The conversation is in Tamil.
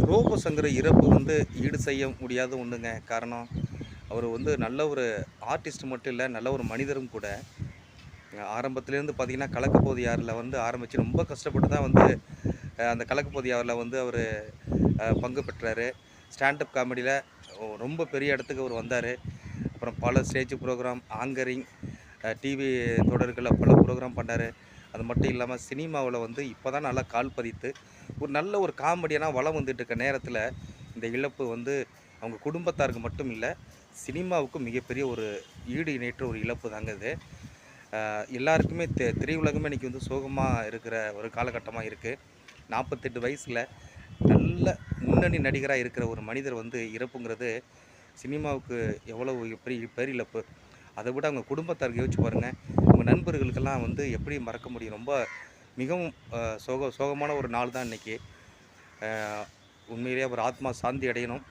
ரோபோ சங்கர் இறப்பு வந்து ஈடு செய்ய முடியாத ஒன்றுங்க. காரணம், அவர் வந்து நல்ல ஒரு ஆர்டிஸ்ட் மட்டும் இல்ல, நல்ல ஒரு மனிதரும் கூட. ஆரம்பத்துலேருந்து பார்த்தீங்கன்னா, கலக்கப்போவது யாருல வந்து ஆரம்பிச்சு ரொம்ப கஷ்டப்பட்டு தான் வந்து அந்த கலக்கப்போவது யாருல வந்து அவரு பங்கு பெற்றாரு. ஸ்டாண்டப் காமெடியில ரொம்ப பெரிய இடத்துக்கு அவர் வந்தாரு. அப்புறம் பல ஸ்டேஜ் ப்ரோகிராம், ஆங்கரிங், டிவி தொடர்கள்ல பல ப்ரோகிராம் பண்ணாரு. அது மட்டும் இல்லாம சினிமாவுல வந்து இப்ப தான் நல்லா கால் பதித்து, ஒரு நல்ல ஒரு காமெடியனா வலம் வந்துட்டு இருக்க நேரத்தில, இந்த இழப்பு வந்து அவங்க குடும்பத்தாருக்கு மட்டும் இல்ல, சினிமாவுக்கும் மிகப்பெரிய ஒரு ஈடு இணையற்ற ஒரு இழப்பு தாங்க இது. எல்லாருக்குமே திரையுலகமே இன்னைக்கு வந்து சோகமா இருக்கிற ஒரு காலகட்டமா இருக்கு. 48 வயசுல நல்ல முன்னணி நடிகரா இருக்கிற ஒரு மனிதர் வந்து இறப்புங்கிறது, சினிமாவுக்கு எவ்வளவு பெரிய பேரிழப்பு. அத விட அவங்க குடும்பத்தாருக்கு யோசிச்சு பாருங்க. அவங்க நண்பர்களுக்கெல்லாம் வந்து எப்படி மறக்க முடியும்? ரொம்ப மிகவும் சோகமான ஒரு நாள் தான் இன்னைக்கு. அ உண்மையிலேயே அவர் ஆத்மா சாந்தி அடையணும்.